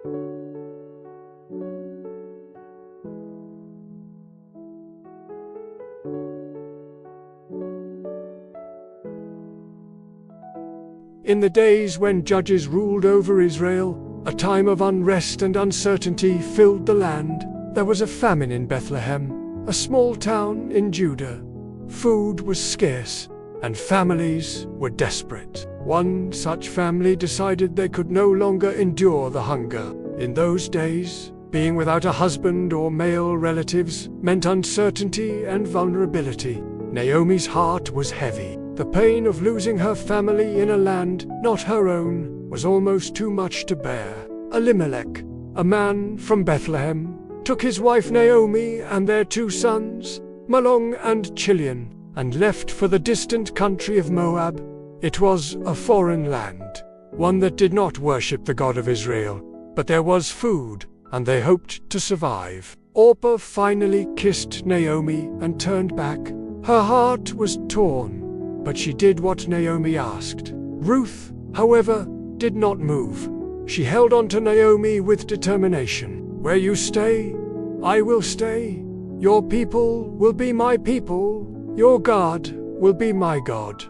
In the days when judges ruled over Israel, a time of unrest and uncertainty filled the land. There was a famine in Bethlehem, a small town in Judah. Food was scarce, and families were desperate. One such family decided they could no longer endure the hunger. In those days, being without a husband or male relatives meant uncertainty and vulnerability. Naomi's heart was heavy. The pain of losing her family in a land not her own was almost too much to bear. Elimelech, a man from Bethlehem, took his wife Naomi and their 2 sons, Mahlon and Chilion, and left for the distant country of Moab. It was a foreign land, one that did not worship the God of Israel, but there was food, and they hoped to survive. Orpah finally kissed Naomi and turned back. Her heart was torn, but she did what Naomi asked. Ruth, however, did not move. She held on to Naomi with determination. Where you stay, I will stay. Your people will be my people. Your God will be my God.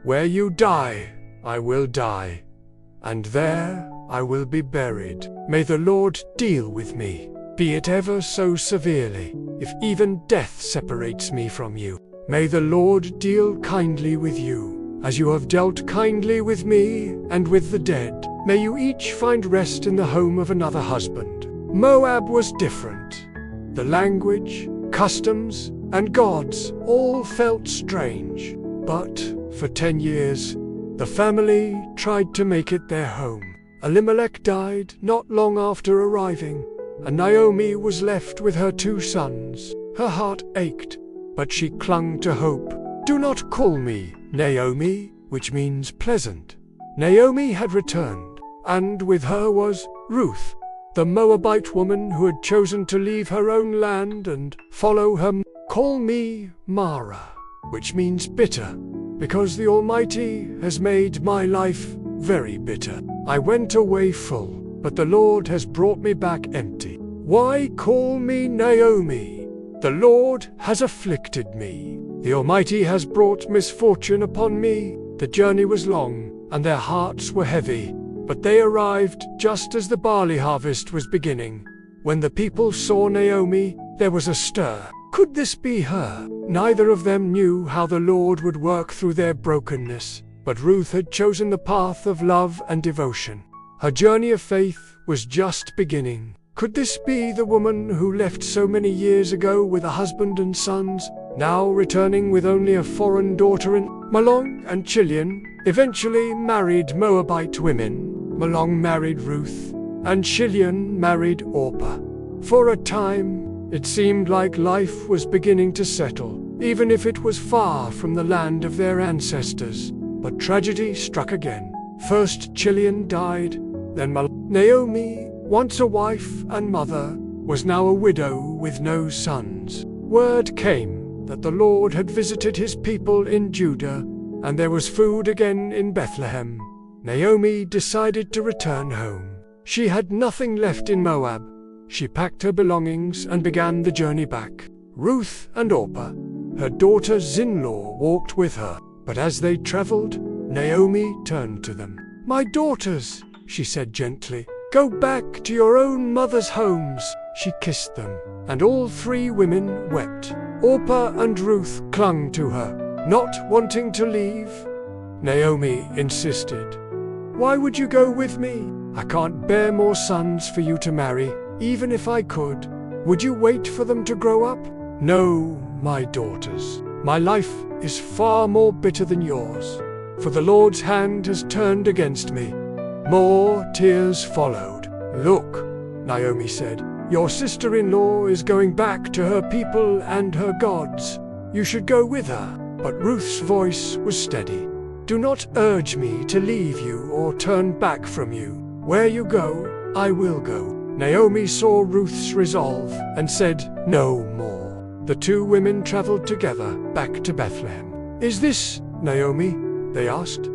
Where you die, I will die, and there I will be buried. May the Lord deal with me, be it ever so severely, if even death separates me from you. May the Lord deal kindly with you, as you have dealt kindly with me and with the dead. May you each find rest in the home of another husband. Moab was different. The language, customs, and gods all felt strange. But for 10 years, the family tried to make it their home. Elimelech died not long after arriving, and Naomi was left with her 2 sons. Her heart ached, but she clung to hope. Do not call me Naomi, which means pleasant. Naomi had returned, and with her was Ruth, the Moabite woman who had chosen to leave her own land and follow her. Call me Mara, which means bitter, because the Almighty has made my life very bitter. I went away full, but the Lord has brought me back empty. Why call me Naomi? The Lord has afflicted me. The Almighty has brought misfortune upon me. The journey was long, and their hearts were heavy, but they arrived just as the barley harvest was beginning. When the people saw Naomi, there was a stir. Could this be her? Neither of them knew how the Lord would work through their brokenness, but Ruth had chosen the path of love and devotion. Her journey of faith was just beginning. Could this be the woman who left so many years ago with a husband and sons, now returning with only a foreign daughter? And Mahlon and Chilion eventually married Moabite women. Mahlon married Ruth, and Chilion married Orpah. For a time, it seemed like life was beginning to settle, even if it was far from the land of their ancestors. But tragedy struck again. First Chilion died, then Naomi, once a wife and mother, was now a widow with no sons. Word came that the Lord had visited his people in Judah, and there was food again in Bethlehem. Naomi decided to return home. She had nothing left in Moab. She packed her belongings and began the journey back. Ruth and Orpah, her daughters-in-law, walked with her, but as they traveled, Naomi turned to them. "My daughters," she said gently, "go back to your own mother's homes." She kissed them, and all 3 women wept. Orpah and Ruth clung to her, not wanting to leave. Naomi insisted. "Why would you go with me? I can't bear more sons for you to marry, even if I could. Would you wait for them to grow up?" "No, my daughters. My life is far more bitter than yours, for the Lord's hand has turned against me." More tears followed. "Look," Naomi said, "your sister-in-law is going back to her people and her gods. You should go with her." But Ruth's voice was steady. "Do not urge me to leave you or turn back from you. Where you go, I will go." Naomi saw Ruth's resolve and said no more. The 2 women traveled together back to Bethlehem. "Is this Naomi?" they asked.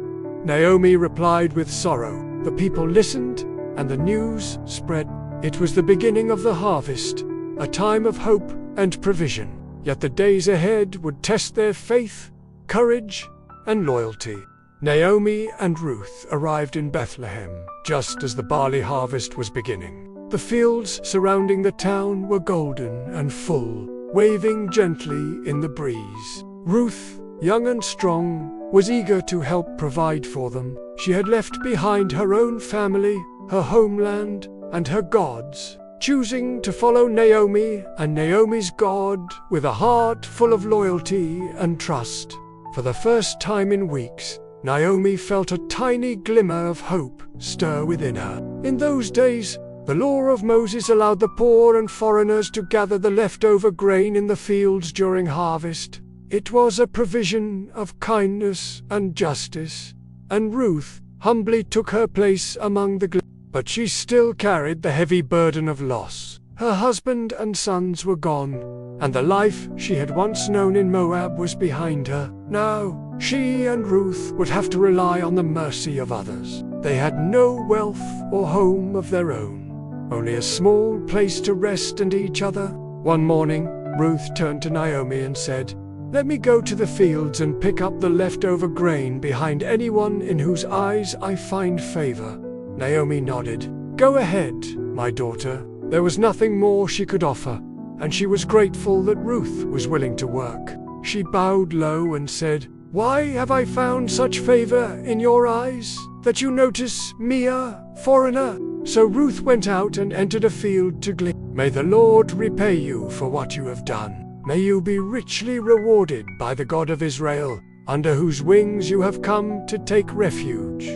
Naomi replied with sorrow. The people listened, and the news spread. It was the beginning of the harvest, a time of hope and provision. Yet the days ahead would test their faith, courage, and loyalty. Naomi and Ruth arrived in Bethlehem just as the barley harvest was beginning. The fields surrounding the town were golden and full, waving gently in the breeze. Ruth, young and strong, was eager to help provide for them. She had left behind her own family, her homeland, and her gods, choosing to follow Naomi and Naomi's God with a heart full of loyalty and trust. For the first time in weeks, Naomi felt a tiny glimmer of hope stir within her. In those days, the law of Moses allowed the poor and foreigners to gather the leftover grain in the fields during harvest. It was a provision of kindness and justice, and Ruth humbly took her place among the but she still carried the heavy burden of loss. Her husband and sons were gone, and the life she had once known in Moab was behind her. Now, she and Ruth would have to rely on the mercy of others. They had no wealth or home of their own, only a small place to rest and each other. One morning, Ruth turned to Naomi and said, "Let me go to the fields and pick up the leftover grain behind anyone in whose eyes I find favor." Naomi nodded. "Go ahead, my daughter." There was nothing more she could offer, and she was grateful that Ruth was willing to work. She bowed low and said, "Why have I found such favor in your eyes, that you notice me, a foreigner?" So Ruth went out and entered a field to glean. "May the Lord repay you for what you have done. May you be richly rewarded by the God of Israel, under whose wings you have come to take refuge.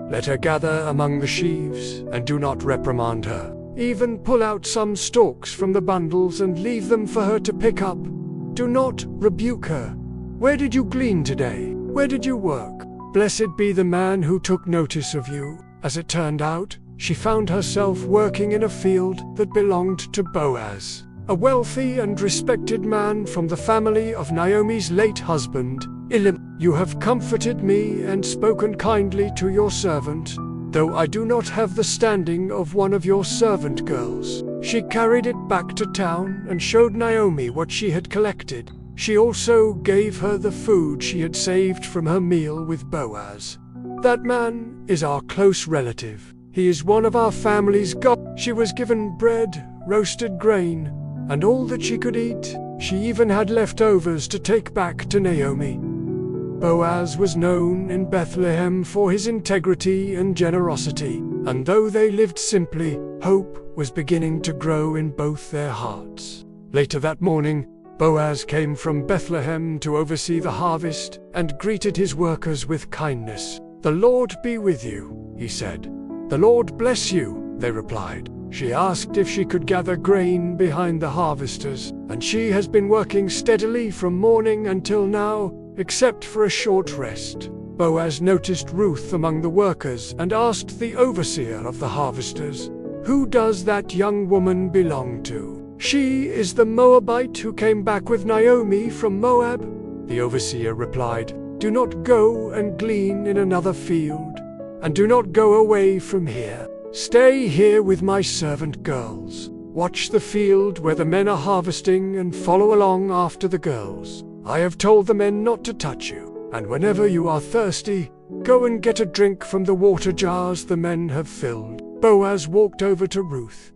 Let her gather among the sheaves, and do not reprimand her. Even pull out some stalks from the bundles and leave them for her to pick up. Do not rebuke her. Where did you glean today? Where did you work? Blessed be the man who took notice of you." As it turned out, she found herself working in a field that belonged to Boaz, a wealthy and respected man from the family of Naomi's late husband, Elimelech. "You have comforted me and spoken kindly to your servant, though I do not have the standing of one of your servant girls." She carried it back to town and showed Naomi what she had collected. She also gave her the food she had saved from her meal with Boaz. "That man is our close relative. He is one of our family's gods." She was given bread, roasted grain, and all that she could eat. She even had leftovers to take back to Naomi. Boaz was known in Bethlehem for his integrity and generosity, and though they lived simply, hope was beginning to grow in both their hearts. Later that morning, Boaz came from Bethlehem to oversee the harvest and greeted his workers with kindness. "The Lord be with you," he said. "The Lord bless you," they replied. She asked if she could gather grain behind the harvesters, and she has been working steadily from morning until now, except for a short rest. Boaz noticed Ruth among the workers and asked the overseer of the harvesters, "Who does that young woman belong to?" "She is the Moabite who came back with Naomi from Moab," the overseer replied. "Do not go and glean in another field, and do not go away from here. Stay here with my servant girls. Watch the field where the men are harvesting and follow along after the girls. I have told the men not to touch you, and whenever you are thirsty, go and get a drink from the water jars the men have filled." Boaz walked over to Ruth.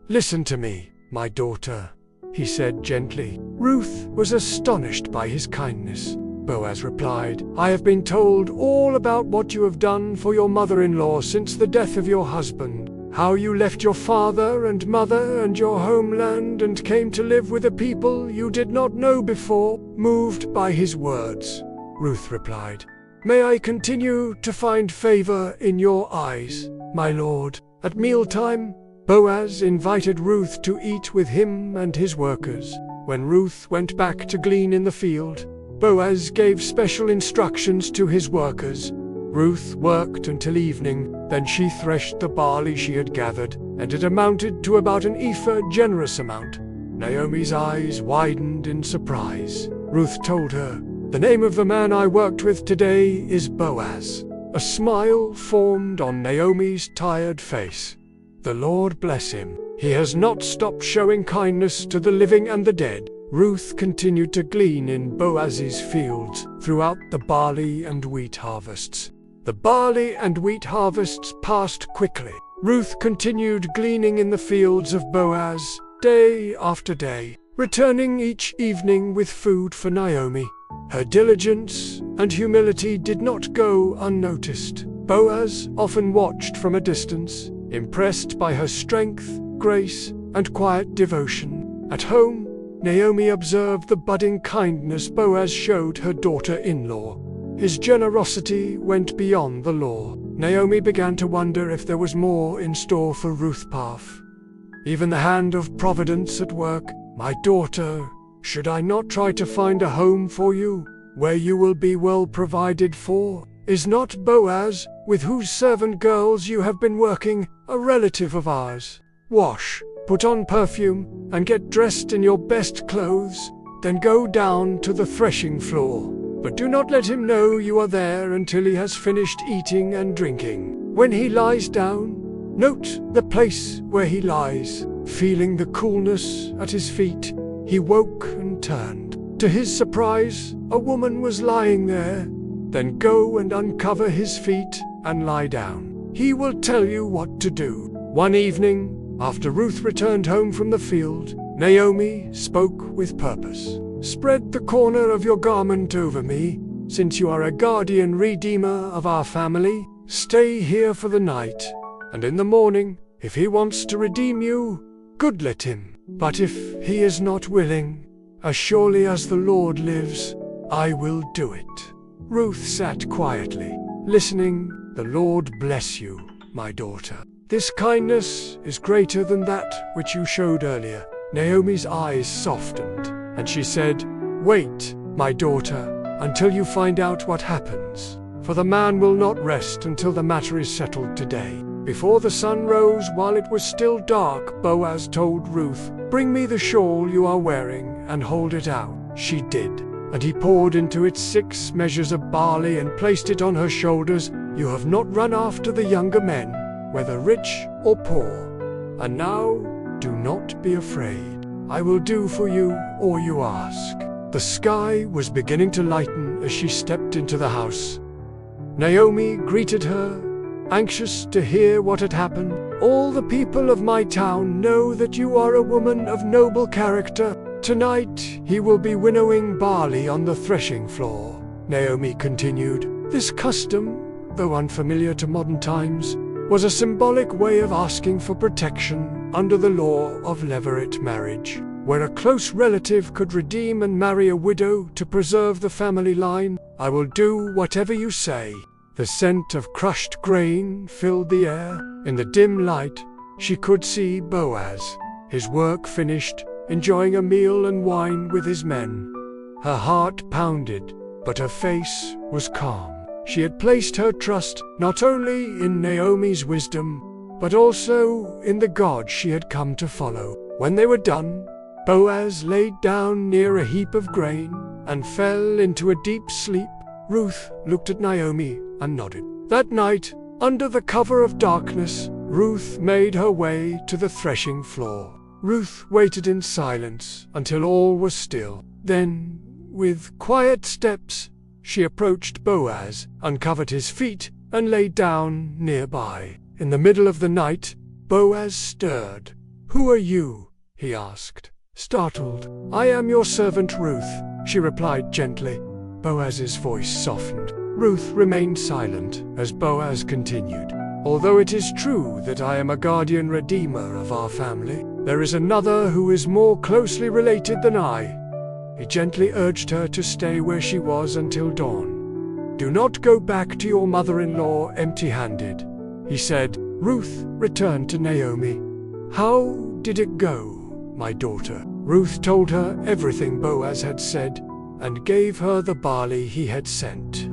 "Listen to me, my daughter," he said gently. Ruth was astonished by his kindness. Boaz replied, "I have been told all about what you have done for your mother-in-law since the death of your husband, how you left your father and mother and your homeland and came to live with a people you did not know before." Moved by his words, Ruth replied, "May I continue to find favor in your eyes, my lord." At mealtime, Boaz invited Ruth to eat with him and his workers. When Ruth went back to glean in the field, Boaz gave special instructions to his workers. Ruth worked until evening, then she threshed the barley she had gathered, and it amounted to about an ephah, generous amount. Naomi's eyes widened in surprise. Ruth told her, "The name of the man I worked with today is Boaz." A smile formed on Naomi's tired face. The Lord bless him. He has not stopped showing kindness to the living and the dead." Ruth continued to glean in Boaz's fields throughout the barley and wheat harvests. The barley and wheat harvests passed quickly. Ruth continued gleaning in the fields of Boaz, day after day, returning each evening with food for Naomi. Her diligence and humility did not go unnoticed. Boaz often watched from a distance, impressed by her strength, grace, and quiet devotion. At home, Naomi observed the budding kindness Boaz showed her daughter-in-law. His generosity went beyond the law. Naomi began to wonder if there was more in store for Ruth Path. Even the hand of providence at work. "My daughter, should I not try to find a home for you, where you will be well provided for? Is not Boaz, with whose servant girls you have been working, a relative of ours? Wash, put on perfume, and get dressed in your best clothes, then go down to the threshing floor. But do not let him know you are there until he has finished eating and drinking. When he lies down, note the place where he lies." Feeling the coolness at his feet, he woke and turned. To his surprise, a woman was lying there. "Then go and uncover his feet and lie down. He will tell you what to do." One evening, after Ruth returned home from the field, Naomi spoke with purpose. "Spread the corner of your garment over me, since you are a guardian redeemer of our family. Stay here for the night, and in the morning, if he wants to redeem you, good let him. But if he is not willing, as surely as the Lord lives, I will do it." Ruth sat quietly, listening. "The Lord bless you, my daughter. This kindness is greater than that which you showed earlier." Naomi's eyes softened, and she said, "Wait, my daughter, until you find out what happens. For the man will not rest until the matter is settled today." Before the sun rose, while it was still dark, Boaz told Ruth, "Bring me the shawl you are wearing and hold it out." She did, and he poured into it 6 measures of barley and placed it on her shoulders. "You have not run after the younger men, whether rich or poor. And now, do not be afraid. I will do for you all you ask." The sky was beginning to lighten as she stepped into the house. Naomi greeted her, anxious to hear what had happened. "All the people of my town know that you are a woman of noble character. Tonight he will be winnowing barley on the threshing floor," Naomi continued. This custom, though unfamiliar to modern times, was a symbolic way of asking for protection under the law of levirate marriage, where a close relative could redeem and marry a widow to preserve the family line. "I will do whatever you say." The scent of crushed grain filled the air. In the dim light, she could see Boaz, his work finished, enjoying a meal and wine with his men. Her heart pounded, but her face was calm. She had placed her trust not only in Naomi's wisdom, but also in the God she had come to follow. When they were done, Boaz laid down near a heap of grain and fell into a deep sleep. Ruth looked at Naomi and nodded. That night, under the cover of darkness, Ruth made her way to the threshing floor. Ruth waited in silence until all was still. Then, with quiet steps, she approached Boaz, uncovered his feet, and lay down nearby. In the middle of the night, Boaz stirred. "Who are you?" he asked, startled. "I am your servant Ruth," she replied gently. Boaz's voice softened. Ruth remained silent as Boaz continued. "Although it is true that I am a guardian redeemer of our family, there is another who is more closely related than I." He gently urged her to stay where she was until dawn. "Do not go back to your mother-in-law empty-handed," he said. Ruth returned to Naomi. "How did it go, my daughter?" Ruth told her everything Boaz had said, and gave her the barley he had sent.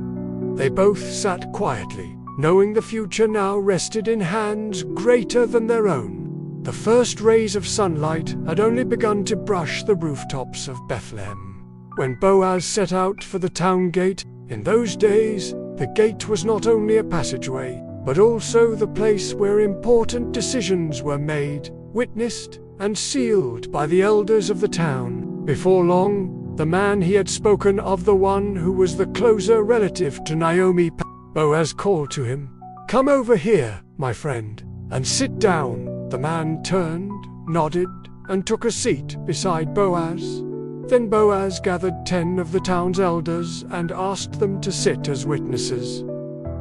They both sat quietly, knowing the future now rested in hands greater than their own. The first rays of sunlight had only begun to brush the rooftops of Bethlehem when Boaz set out for the town gate. In those days, the gate was not only a passageway, but also the place where important decisions were made, witnessed, and sealed by the elders of the town. Before long, the man he had spoken of, the one who was the closer relative to Naomi, Boaz called to him, "Come over here, my friend, and sit down." The man turned, nodded, and took a seat beside Boaz. Then Boaz gathered 10 of the town's elders and asked them to sit as witnesses.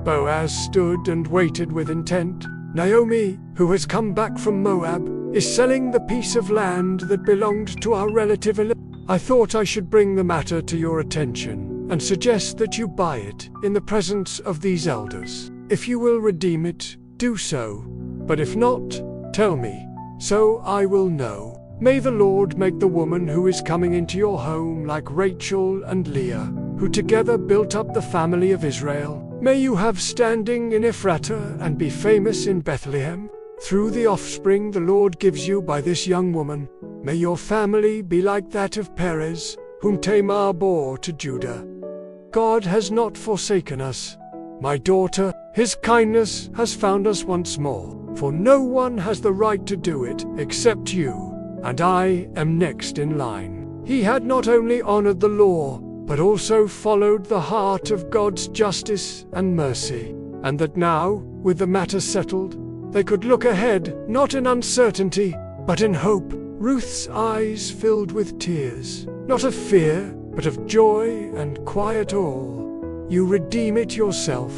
Boaz stood and waited with intent. "Naomi, who has come back from Moab, is selling the piece of land that belonged to our relative. I thought I should bring the matter to your attention and suggest that you buy it in the presence of these elders. If you will redeem it, do so. But if not, tell me, so I will know. May the Lord make the woman who is coming into your home like Rachel and Leah, who together built up the family of Israel. May you have standing in Ephratah and be famous in Bethlehem. Through the offspring the Lord gives you by this young woman, may your family be like that of Perez, whom Tamar bore to Judah. God has not forsaken us, my daughter. His kindness has found us once more, for no one has the right to do it except you, and I am next in line." He had not only honored the law, but also followed the heart of God's justice and mercy, and that now, with the matter settled, they could look ahead, not in uncertainty, but in hope. Ruth's eyes filled with tears, not of fear, but of joy and quiet awe. "You redeem it yourself.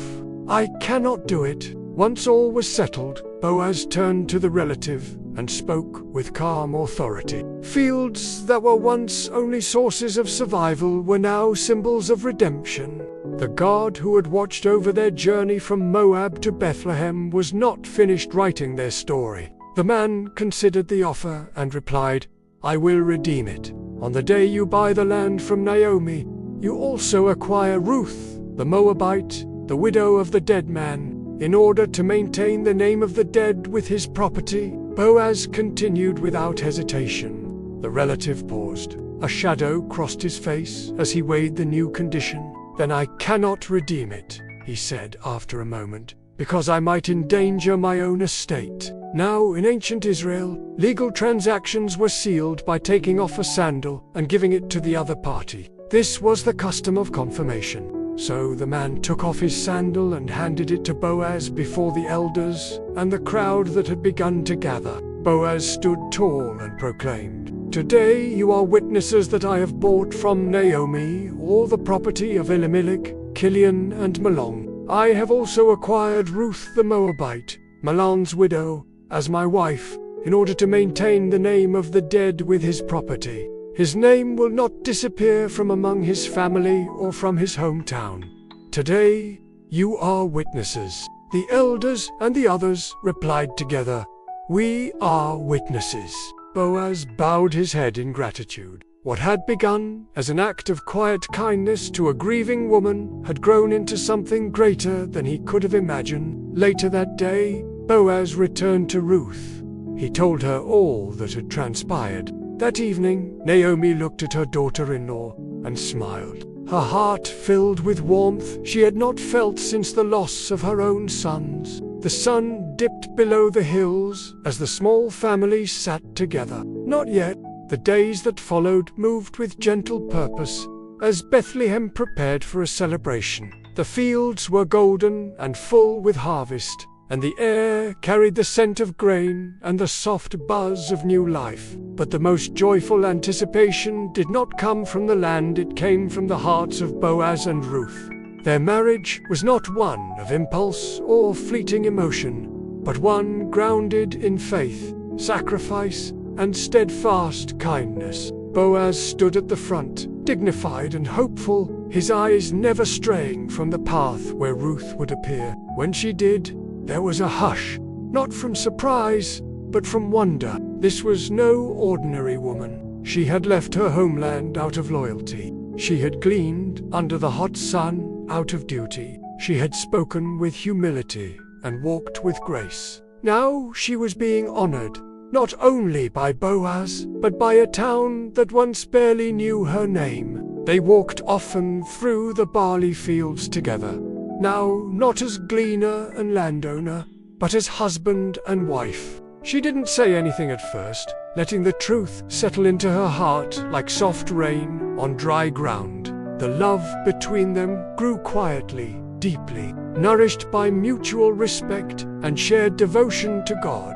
I cannot do it." Once all was settled, Boaz turned to the relative and spoke with calm authority. Fields that were once only sources of survival were now symbols of redemption. The God who had watched over their journey from Moab to Bethlehem was not finished writing their story. The man considered the offer and replied, "I will redeem it. On the day you buy the land from Naomi, you also acquire Ruth, the Moabite, the widow of the dead man, in order to maintain the name of the dead with his property." Boaz continued without hesitation. The relative paused. A shadow crossed his face as he weighed the new condition. "Then I cannot redeem it," he said after a moment, "because I might endanger my own estate." Now, in ancient Israel, legal transactions were sealed by taking off a sandal and giving it to the other party. This was the custom of confirmation. So the man took off his sandal and handed it to Boaz before the elders and the crowd that had begun to gather. Boaz stood tall and proclaimed, "Today you are witnesses that I have bought from Naomi all the property of Elimelech, Kilion, and Mahlon. I have also acquired Ruth the Moabite, Mahlon's widow, as my wife, in order to maintain the name of the dead with his property. His name will not disappear from among his family or from his hometown. Today, you are witnesses." The elders and the others replied together, "We are witnesses." Boaz bowed his head in gratitude. What had begun as an act of quiet kindness to a grieving woman had grown into something greater than he could have imagined. Later that day, Boaz returned to Ruth. He told her all that had transpired. That evening, Naomi looked at her daughter-in-law and smiled. Her heart filled with warmth she had not felt since the loss of her own sons. The sun dipped below the hills as the small family sat together. Not yet. The days that followed moved with gentle purpose as Bethlehem prepared for a celebration. The fields were golden and full with harvest, and the air carried the scent of grain and the soft buzz of new life. But the most joyful anticipation did not come from the land, it came from the hearts of Boaz and Ruth. Their marriage was not one of impulse or fleeting emotion, but one grounded in faith, sacrifice, and steadfast kindness. Boaz stood at the front, dignified and hopeful, his eyes never straying from the path where Ruth would appear. When she did, there was a hush, not from surprise, but from wonder. This was no ordinary woman. She had left her homeland out of loyalty. She had gleaned under the hot sun out of duty. She had spoken with humility and walked with grace. Now she was being honored, not only by Boaz, but by a town that once barely knew her name. They walked often through the barley fields together. now not as gleaner and landowner, but as husband and wife. She didn't say anything at first, letting the truth settle into her heart like soft rain on dry ground. The love between them grew quietly, deeply, nourished by mutual respect and shared devotion to God.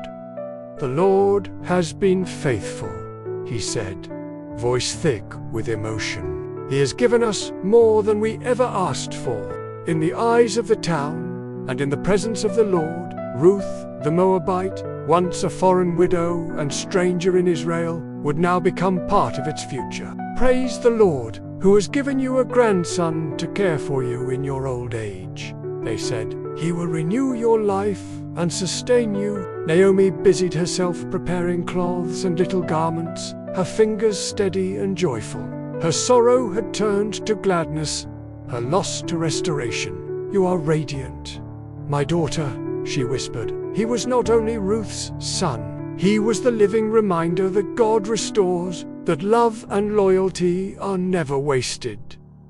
"The Lord has been faithful," he said, voice thick with emotion. "He has given us more than we ever asked for." In the eyes of the town, and in the presence of the Lord, Ruth, the Moabite, once a foreign widow and stranger in Israel, would now become part of its future. "Praise the Lord, who has given you a grandson to care for you in your old age," they said. "He will renew your life and sustain you." Naomi busied herself preparing cloths and little garments, her fingers steady and joyful. Her sorrow had turned to gladness, her loss to restoration. "You are radiant, my daughter," she whispered. He was not only Ruth's son, he was the living reminder that God restores, that love and loyalty are never wasted.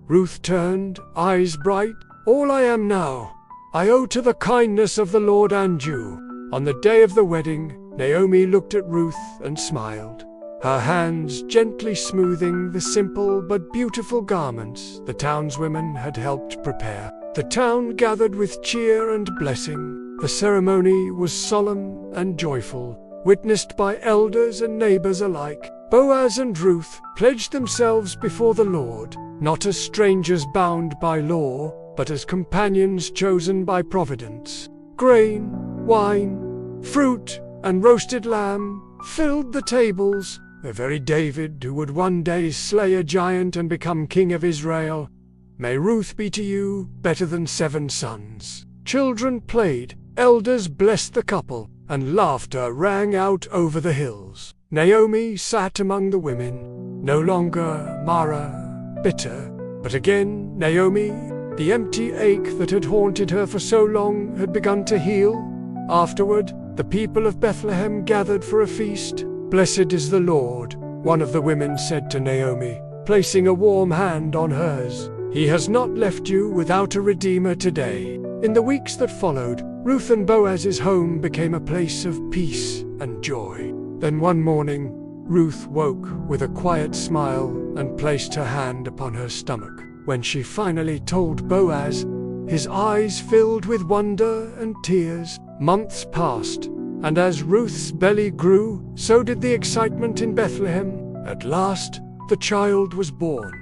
Ruth turned, eyes bright. "All I am now, I owe to the kindness of the Lord and you." On the day of the wedding, Naomi looked at Ruth and smiled, her hands gently smoothing the simple but beautiful garments the townswomen had helped prepare. The town gathered with cheer and blessing. The ceremony was solemn and joyful, witnessed by elders and neighbors alike. Boaz and Ruth pledged themselves before the Lord, not as strangers bound by law, but as companions chosen by providence. Grain, wine, fruit, and roasted lamb filled the tables. The very David who would one day slay a giant and become king of Israel. "May Ruth be to you better than 7 sons." Children played, elders blessed the couple, and laughter rang out over the hills. Naomi sat among the women, no longer Mara, bitter, but again Naomi. The empty ache that had haunted her for so long had begun to heal. Afterward, the people of Bethlehem gathered for a feast. "Blessed is the Lord," one of the women said to Naomi, placing a warm hand on hers. "He has not left you without a redeemer today." In the weeks that followed, Ruth and Boaz's home became a place of peace and joy. Then one morning, Ruth woke with a quiet smile and placed her hand upon her stomach. When she finally told Boaz, his eyes filled with wonder and tears. Months passed, and as Ruth's belly grew, so did the excitement in Bethlehem. At last, the child was born.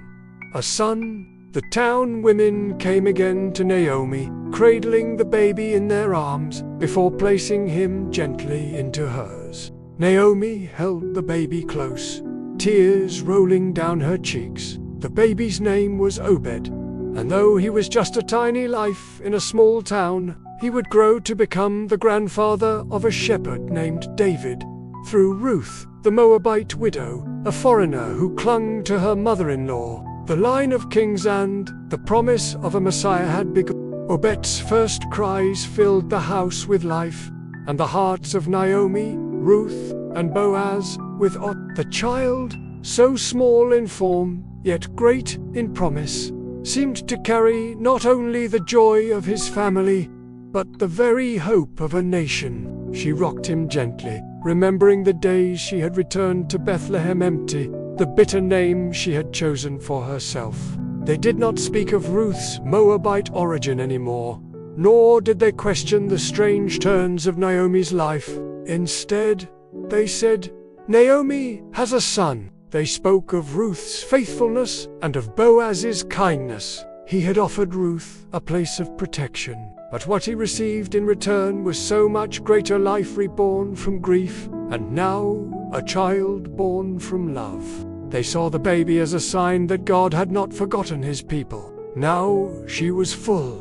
A son. The town women came again to Naomi, cradling the baby in their arms before placing him gently into hers. Naomi held the baby close, tears rolling down her cheeks. The baby's name was Obed, and though he was just a tiny life in a small town, he would grow to become the grandfather of a shepherd named David. Through Ruth, the Moabite widow, a foreigner who clung to her mother-in-law, the line of kings and the promise of a Messiah had begun. Obed's first cries filled the house with life, and the hearts of Naomi, Ruth, and Boaz with the child, so small in form, yet great in promise, seemed to carry not only the joy of his family, but the very hope of a nation. She rocked him gently, remembering the days she had returned to Bethlehem empty, the bitter name she had chosen for herself. They did not speak of Ruth's Moabite origin anymore, nor did they question the strange turns of Naomi's life. Instead, they said, "Naomi has a son." They spoke of Ruth's faithfulness and of Boaz's kindness. He had offered Ruth a place of protection, but what he received in return was so much greater life reborn from grief, and now a child born from love. They saw the baby as a sign that God had not forgotten his people. Now she was full,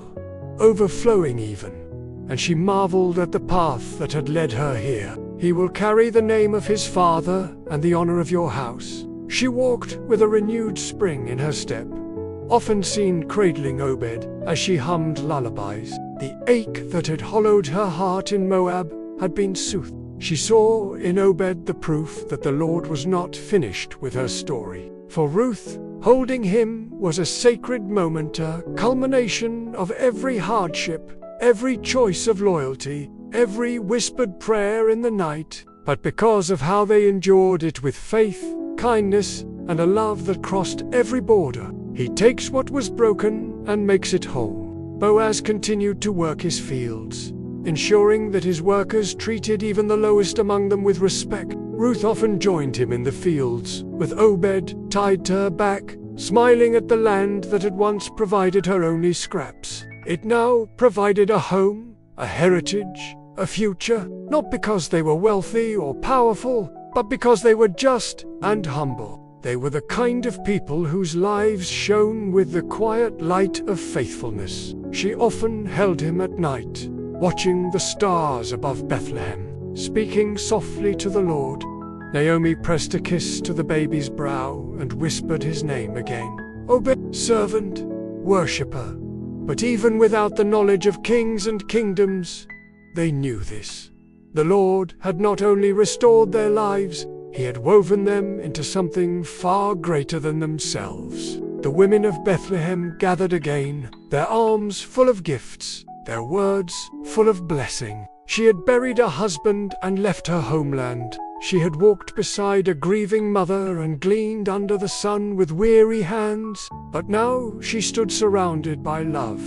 overflowing even, and she marveled at the path that had led her here. "He will carry the name of his father and the honor of your house." She walked with a renewed spring in her step, often seen cradling Obed as she hummed lullabies. The ache that had hollowed her heart in Moab had been soothed. She saw in Obed the proof that the Lord was not finished with her story. For Ruth, holding him was a sacred moment, a culmination of every hardship, every choice of loyalty, every whispered prayer in the night. But because of how they endured it with faith, kindness, and a love that crossed every border, he takes what was broken and makes it whole. Boaz continued to work his fields, ensuring that his workers treated even the lowest among them with respect. Ruth often joined him in the fields, with Obed tied to her back, smiling at the land that had once provided her only scraps. It now provided a home, a heritage, a future, not because they were wealthy or powerful, but because they were just and humble. They were the kind of people whose lives shone with the quiet light of faithfulness. She often held him at night, watching the stars above Bethlehem, speaking softly to the Lord. Naomi pressed a kiss to the baby's brow and whispered his name again. Obed, servant, worshipper. But even without the knowledge of kings and kingdoms, they knew this. The Lord had not only restored their lives, he had woven them into something far greater than themselves. The women of Bethlehem gathered again, their arms full of gifts, their words full of blessing. She had buried a husband and left her homeland. She had walked beside a grieving mother and gleaned under the sun with weary hands, but now she stood surrounded by love,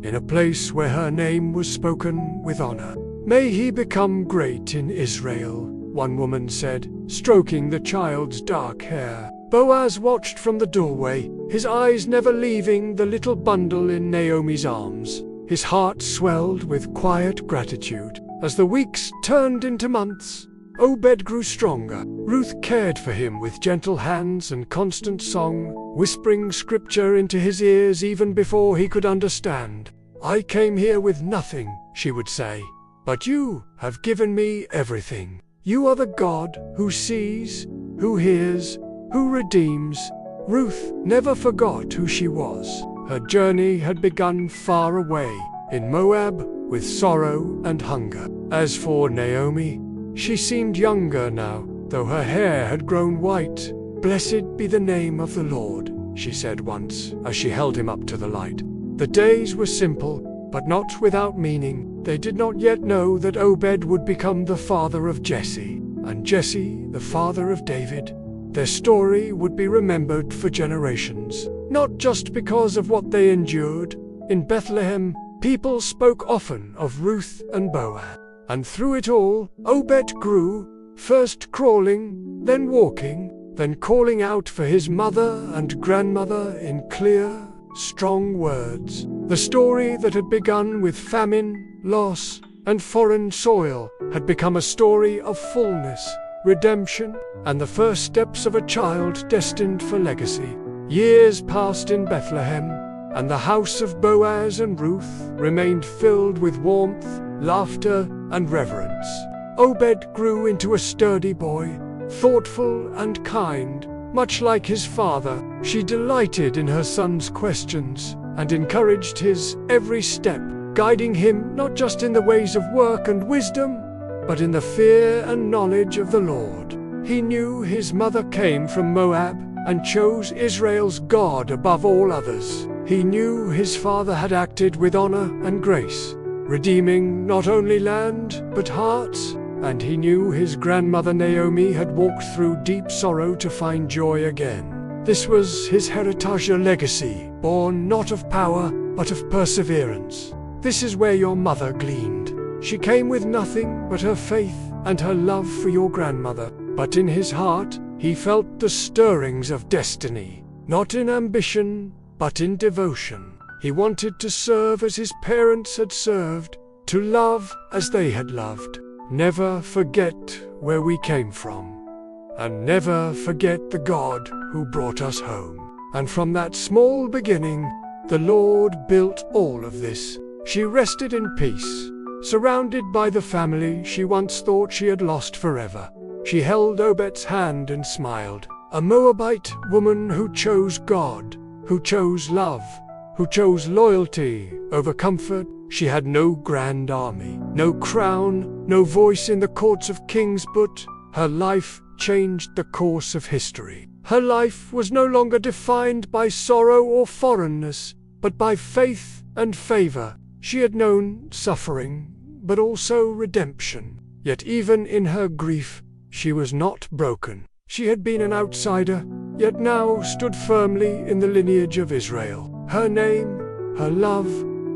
in a place where her name was spoken with honor. May he become great in Israel, one woman said, stroking the child's dark hair. Boaz watched from the doorway, his eyes never leaving the little bundle in Naomi's arms. His heart swelled with quiet gratitude. As the weeks turned into months, Obed grew stronger. Ruth cared for him with gentle hands and constant song, whispering scripture into his ears even before he could understand. I came here with nothing, she would say, but you have given me everything. You are the God who sees, who hears, who redeems. Ruth never forgot who she was. Her journey had begun far away, in Moab, with sorrow and hunger. As for Naomi, she seemed younger now, though her hair had grown white. Blessed be the name of the Lord, she said once, as she held him up to the light. The days were simple, but not without meaning. They did not yet know that Obed would become the father of Jesse, and Jesse the father of David. Their story would be remembered for generations, not just because of what they endured. In Bethlehem, people spoke often of Ruth and Boaz. And through it all, Obed grew, first crawling, then walking, then calling out for his mother and grandmother in clear, strong words. The story that had begun with famine, loss, and foreign soil had become a story of fullness, redemption, and the first steps of a child destined for legacy. Years passed in Bethlehem, and the house of Boaz and Ruth remained filled with warmth, laughter, and reverence. Obed grew into a sturdy boy, thoughtful and kind, much like his father. She delighted in her son's questions and encouraged his every step, guiding him not just in the ways of work and wisdom, but in the fear and knowledge of the Lord. He knew his mother came from Moab and chose Israel's God above all others. He knew his father had acted with honor and grace, redeeming not only land but hearts, and he knew his grandmother Naomi had walked through deep sorrow to find joy again. This was his heritage, a legacy, born not of power but of perseverance. This is where your mother gleaned. She came with nothing but her faith and her love for your grandmother, but in his heart he felt the stirrings of destiny, not in ambition but in devotion. He wanted to serve as his parents had served, to love as they had loved. Never forget where we came from, and never forget the God who brought us home. And from that small beginning, the Lord built all of this. She rested in peace, surrounded by the family she once thought she had lost forever. She held Obed's hand and smiled. A Moabite woman who chose God, who chose love, who chose loyalty over comfort. She had no grand army, no crown, no voice in the courts of kings, but her life changed the course of history. Her life was no longer defined by sorrow or foreignness, but by faith and favor. She had known suffering, but also redemption. Yet even in her grief, she was not broken. She had been an outsider, yet now stood firmly in the lineage of Israel. Her name, her love,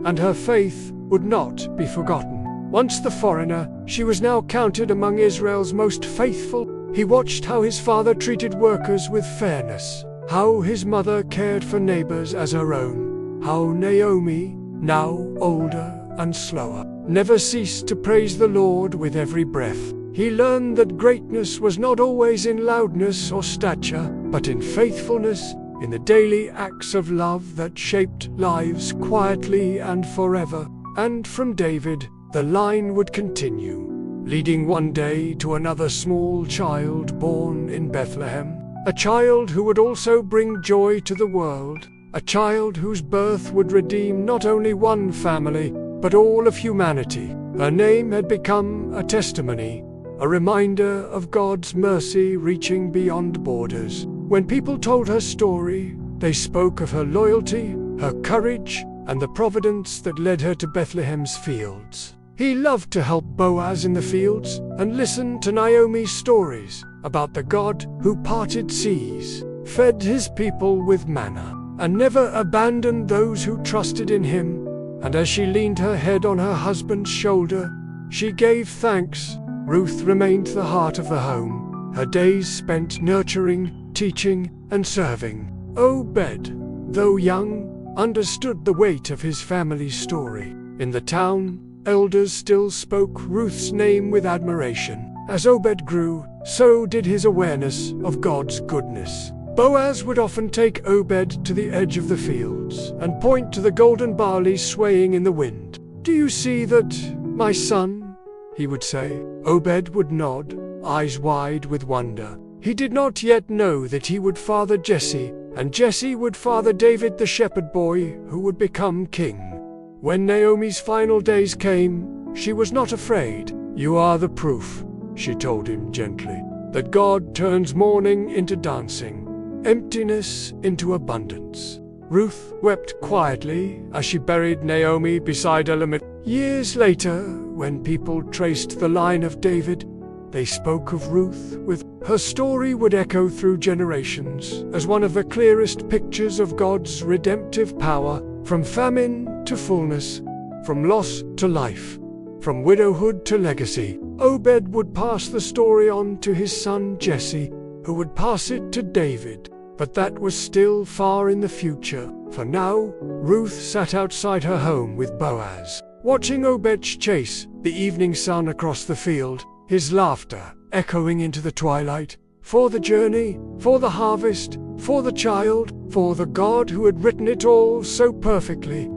and her faith would not be forgotten. Once the foreigner, she was now counted among Israel's most faithful. He watched how his father treated workers with fairness, how his mother cared for neighbors as her own, how Naomi, now older and slower, never ceased to praise the Lord with every breath. He learned that greatness was not always in loudness or stature, but in faithfulness, in the daily acts of love that shaped lives quietly and forever. And from David, the line would continue, leading one day to another small child born in Bethlehem, a child who would also bring joy to the world, a child whose birth would redeem not only one family, but all of humanity. Her name had become a testimony, a reminder of God's mercy reaching beyond borders. When people told her story, they spoke of her loyalty, her courage, and the providence that led her to Bethlehem's fields. He loved to help Boaz in the fields and listen to Naomi's stories about the God who parted seas, fed his people with manna, and never abandoned those who trusted in him. And as she leaned her head on her husband's shoulder, she gave thanks. Ruth remained the heart of the home, her days spent nurturing, teaching, and serving. Obed, though young, understood the weight of his family's story. In the town, elders still spoke Ruth's name with admiration. As Obed grew, so did his awareness of God's goodness. Boaz would often take Obed to the edge of the fields and point to the golden barley swaying in the wind. "Do you see that, my son?" he would say. Obed would nod, eyes wide with wonder. He did not yet know that he would father Jesse, and Jesse would father David the shepherd boy who would become king. When Naomi's final days came, she was not afraid. "You are the proof," she told him gently, "that God turns mourning into dancing, emptiness into abundance." Ruth wept quietly as she buried Naomi beside Elimelech. Years later, when people traced the line of David, they spoke of Ruth with her story would echo through generations as one of the clearest pictures of God's redemptive power, from famine to fullness, from loss to life, from widowhood to legacy. Obed would pass the story on to his son Jesse, who would pass it to David. But that was still far in the future. For now, Ruth sat outside her home with Boaz, watching Obed chase the evening sun across the field, his laughter echoing into the twilight. For the journey, for the harvest, for the child, for the God who had written it all so perfectly.